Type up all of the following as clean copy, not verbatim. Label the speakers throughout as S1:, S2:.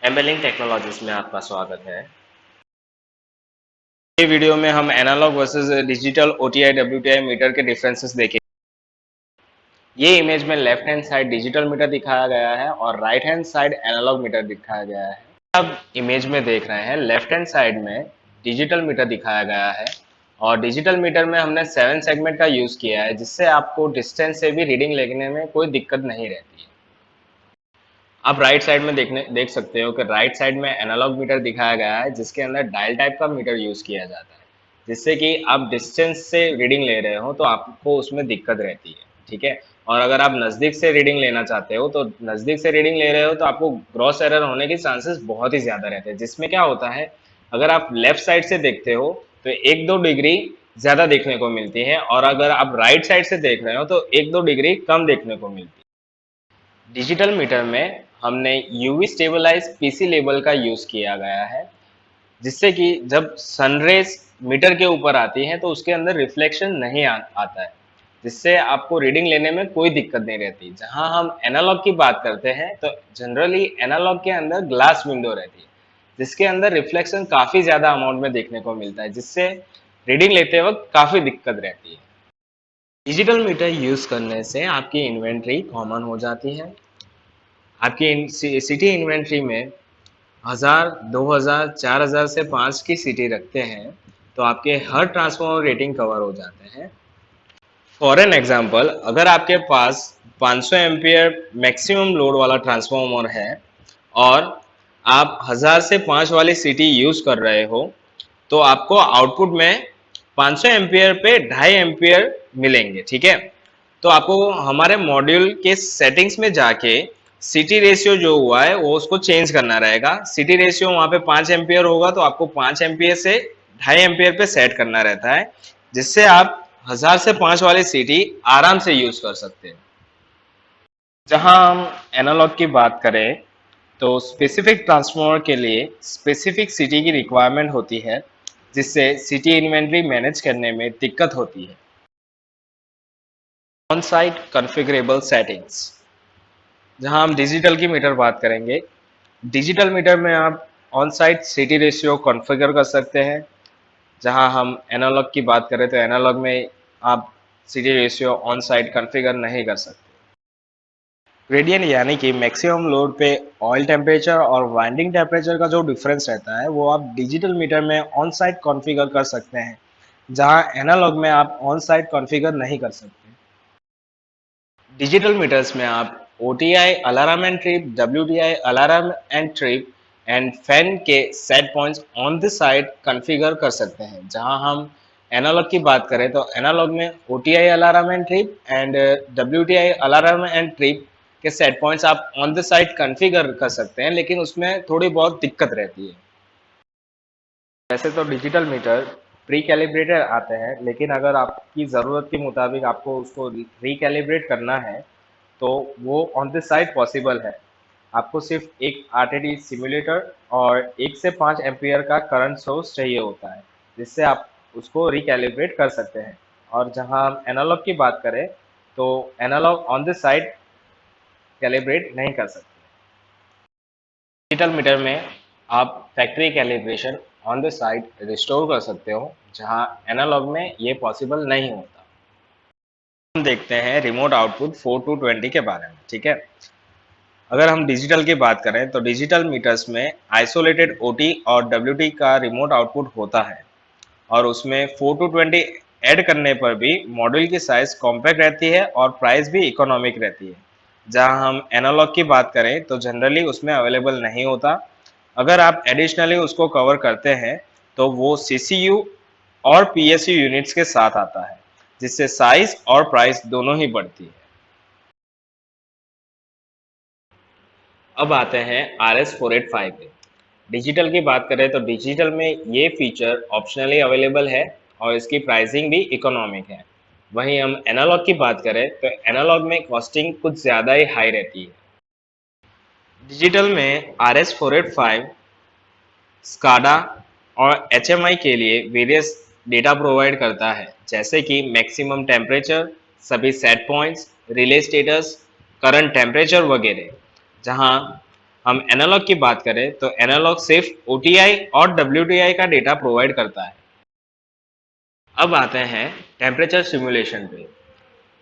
S1: एम्बेलिंग technologies में आपका स्वागत है। ये वीडियो में हम analogue versus digital OTI WTI meter के डिफरेंसेस देखेंगे। ये इमेज में left hand side digital meter दिखाया गया है और right hand side analogue meter दिखाया गया है। अब इमेज में देख रहे हैं लेफ्ट हैंड साइड में डिजिटल मीटर दिखाया गया है और डिजिटल मीटर में हमने 7 सेगमेंट का यूज किया है, जिससे आपको डिस्टेंस से भी रीडिंग लेने में कोई दिक्कत नहीं रहती है। आप राइट साइड में देख सकते हो कि राइट साइड में एनालॉग मीटर दिखाया गया है, जिसके अंदर डायल टाइप का मीटर यूज किया जाता है, जिससे कि आप डिस्टेंस से रीडिंग ले रहे हो तो आपको उसमें दिक्कत रहती है। ठीक है, और अगर आप नज़दीक से रीडिंग लेना चाहते हो तो नज़दीक से रीडिंग ले रहे हो तो आपको ग्रॉस एरर होने के चांसेस बहुत ही ज़्यादा रहते हैं, जिसमें क्या होता है, अगर आप लेफ्ट साइड से देखते हो तो 1-2 डिग्री ज़्यादा देखने को मिलती है और अगर आप राइट साइड से देख रहे हो तो 1-2 डिग्री कम देखने को मिलती है। डिजिटल मीटर में हमने यूवी स्टेबलाइज पीसी लेबल का यूज किया गया है, जिससे कि जब सनरेज मीटर के ऊपर आती है तो उसके अंदर रिफ्लेक्शन नहीं आता है, जिससे आपको रीडिंग लेने में कोई दिक्कत नहीं रहती। जहां हम एनालॉग की बात करते हैं तो जनरली एनालॉग के अंदर ग्लास विंडो रहती है, जिसके अंदर रिफ्लेक्शन काफी ज्यादा अमाउंट में देखने को मिलता है, जिससे रीडिंग लेते वक्त काफी दिक्कत रहती है। डिजिटल मीटर यूज करने से आपकी इन्वेंट्री कॉमन हो जाती है। आपकी सिटी इन्वेंट्री में 1000, 2000, 4000 से 5 की सिटी रखते हैं तो आपके हर ट्रांसफॉर्मर रेटिंग कवर हो जाते हैं। फॉर एन एग्जांपल, अगर आपके पास 500 एम्पियर मैक्सिमम लोड वाला ट्रांसफॉर्मर है और आप 1000 से 5 वाली सिटी यूज कर रहे हो तो आपको आउटपुट में 500 एम्पियर पे 2.5 एम्पियर मिलेंगे। ठीक है, तो आपको हमारे मॉड्यूल के सेटिंग्स में जाके सिटी रेशियो जो हुआ है वो उसको चेंज करना रहेगा। सिटी रेशियो वहां पे 5 एम्पियर होगा तो आपको 5 एम्पियर से 2.5 एम्पियर पे सेट करना रहता है, जिससे आप 1000 से 5 वाली सिटी आराम से यूज कर सकते हैं। जहां हम एनालॉग की बात करें तो स्पेसिफिक ट्रांसफार्मर के लिए स्पेसिफिक सिटी की रिक्वायरमेंट होती है, जिससे सिटी इन्वेंट्री मैनेज करने में दिक्कत होती है। ऑन साइट कॉन्फ़िगरेबल सेटिंग्स, जहां हम डिजिटल की मीटर बात करेंगे। डिजिटल मीटर में आप on site CT ratio configure कर सकते हैं। जहां हम एनालॉग की बात करें तो एनालॉग में आप CT ratio on site configure नहीं कर सकते। ग्रेडियंट यानी कि मैक्सिमम लोड पे ऑयल टेम्परेचर और वाइंडिंग टेम्परेचर का जो डिफरेंस रहता है वो आप डिजिटल मीटर में ऑन साइट कॉन्फ़िगर कर सकते हैं, जहां एनालॉग में आप ऑन साइट कॉन्फ़िगर नहीं कर सकते। डिजिटल मीटर्स में आप OTI alarm and trip, WTI alarm and trip and fan के set points on the side configure कर सकते हैं। जहां हम एनालॉग की बात करें तो एनालॉग में OTI alarm and trip and WTI alarm and trip के सेट पॉइंट्स आप ऑन द साइड कॉन्फ़िगर कर सकते हैं, लेकिन उसमें थोड़ी बहुत दिक्कत रहती है। वैसे तो डिजिटल मीटर प्री कैलिब्रेटेड आते हैं, लेकिन अगर आपकी ज़रूरत के मुताबिक आपको उसको रिकैलिब्रेट करना है तो वो ऑन द साइड पॉसिबल है। आपको सिर्फ एक RTD सिमुलेटर और 1 से 5 एम्पियर का करंट सोर्स चाहिए होता है, जिससे आप उसको रिकैलिब्रेट कर सकते हैं। और जहां हम एनालॉग की बात करें तो analog on the side calibrate नहीं कर सकते। डिजिटल मीटर में आप factory calibration on the site restore कर सकते हो, जहां एनालॉग में ये पॉसिबल नहीं होता। हम देखते हैं रिमोट आउटपुट 4 to 20 के बारे में। ठीक है, अगर हम डिजिटल की बात करें तो डिजिटल मीटर्स में आइसोलेटेड OT और WT का रिमोट आउटपुट होता है और उसमें 4 to 20 ऐड करने पर भी मॉड्यूल की साइज कॉम्पैक्ट रहती है और प्राइस भी इकोनॉमिक रहती है। जहां हम एनालॉग की बात करें तो जनरली उसमें अवेलेबल नहीं होता। अगर आप एडिशनली उसको कवर करते हैं तो वो CCU और PSU यूनिट्स के साथ आता है, जिससे साइज और प्राइस दोनों ही बढ़ती है। अब आते हैं RS485 पे। डिजिटल की बात करें तो डिजिटल में ये फीचर ऑप्शनली अवेलेबल है और इसकी प्राइसिंग भी इकोनॉमिक है। वहीं हम एनालॉग की बात करें तो एनालॉग में कॉस्टिंग कुछ ज़्यादा ही हाई रहती है। डिजिटल में RS485 स्काडा और HMI के लिए वेरियस डेटा प्रोवाइड करता है, जैसे कि मैक्सिमम टेम्परेचर, सभी set points, relay status, current temperature वगैरह। जहां हम एनालॉग की बात करें तो एनालॉग सिर्फ ओटीआई और डब्ल्यूटीआई का डेटा प्रोवाइड करता है। अब आते हैं टेम्परेचर सिमुलेशन पे।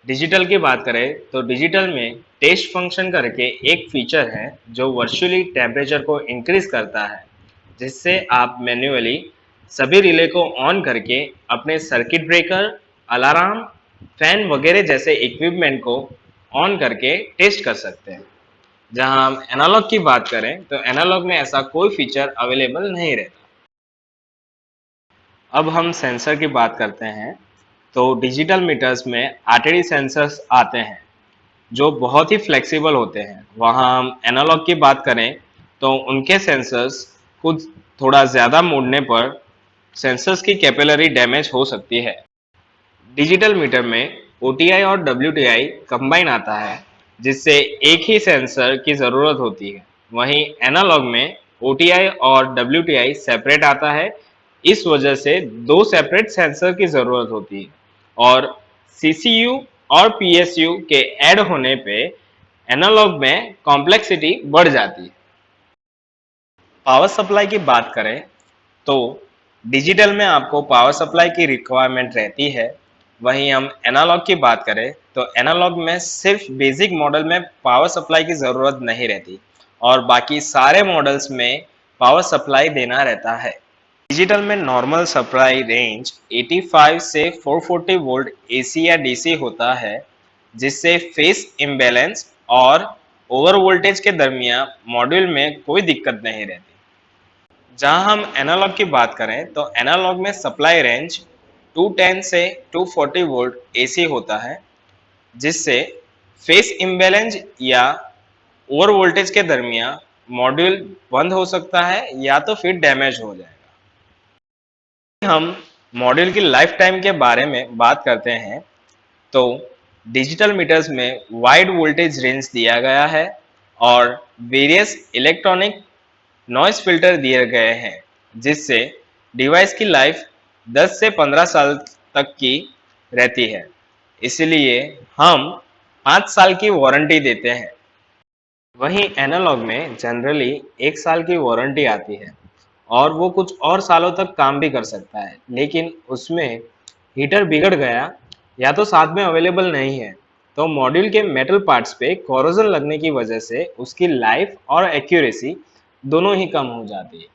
S1: डिजिटल की बात करें तो डिजिटल में टेस्ट फंक्शन करके एक फीचर है जो वर्चुअली टेम्परेचर को इंक्रीज करता है, जिससे आप मैन्युअली सभी रिले को ऑन करके अपने सर्किट ब्रेकर, अलार्म, फैन वगैरह जैसे इक्विपमेंट को ऑन करके टेस्ट कर सकते हैं। जहां हम एनालॉग की बात करें तो एनालॉग में ऐसा कोई फीचर अवेलेबल नहीं रहता। अब हम सेंसर की बात करते हैं तो डिजिटल मीटर्स में आरटीडी सेंसर्स आते हैं जो बहुत ही फ्लेक्सिबल होते हैं। वहाँ हम एनालॉग की बात करें तो उनके सेंसर्स कुछ थोड़ा ज़्यादा मोड़ने पर सेंसर्स की कैपिलरी डैमेज हो सकती है। डिजिटल मीटर में ओटीआई और डब्ल्यूटीआई कंबाइन आता है, जिससे एक ही सेंसर की ज़रूरत होती है। वहीं एनालॉग में ओटीआई और डब्ल्यूटीआई सेपरेट आता है, इस वजह से दो सेपरेट सेंसर की ज़रूरत होती है और सीसीयू और पीएसयू के ऐड होने पे एनालॉग में कॉम्प्लेक्सिटी बढ़ जाती है। पावर सप्लाई की बात करें तो डिजिटल में आपको पावर सप्लाई की रिक्वायरमेंट रहती है। वहीं हम एनालॉग की बात करें तो एनालॉग में सिर्फ बेसिक मॉडल में पावर सप्लाई की ज़रूरत नहीं रहती और बाकी सारे मॉडल्स में पावर सप्लाई देना रहता है। डिजिटल में नॉर्मल सप्लाई रेंज 85 से 440 वोल्ट एसी या डीसी होता है, जिससे फेस इम्बैलेंस और ओवर वोल्टेज के दरमियान मॉड्यूल में कोई दिक्कत नहीं रहती। जहां हम एनालॉग की बात करें तो एनालॉग में सप्लाई रेंज 210 से 240 वोल्ट एसी होता है, जिससे फेस इम्बैलेंस या ओवर वोल्टेज के दरमियान मॉड्यूल बंद हो सकता है या तो फिर डैमेज हो जाएगा। हम मॉड्यूल की लाइफ टाइम के बारे में बात करते हैं तो डिजिटल मीटर्स में वाइड वोल्टेज रेंज दिया गया है और वेरियस इलेक्ट्रॉनिक नॉइस फिल्टर दिए गए हैं, जिससे डिवाइस की लाइफ 10 से 15 साल तक की रहती है। इसलिए हम 5 साल की वारंटी देते हैं। वहीं एनालॉग में जनरली 1 साल की वारंटी आती है और वो कुछ और सालों तक काम भी कर सकता है, लेकिन उसमें हीटर बिगड़ गया या तो साथ में अवेलेबल नहीं है तो मॉड्यूल के मेटल पार्ट्स पे कोरोजन लगने की वजह से उसकी लाइफ और एक्यूरेसी दोनों ही कम हो जाती है।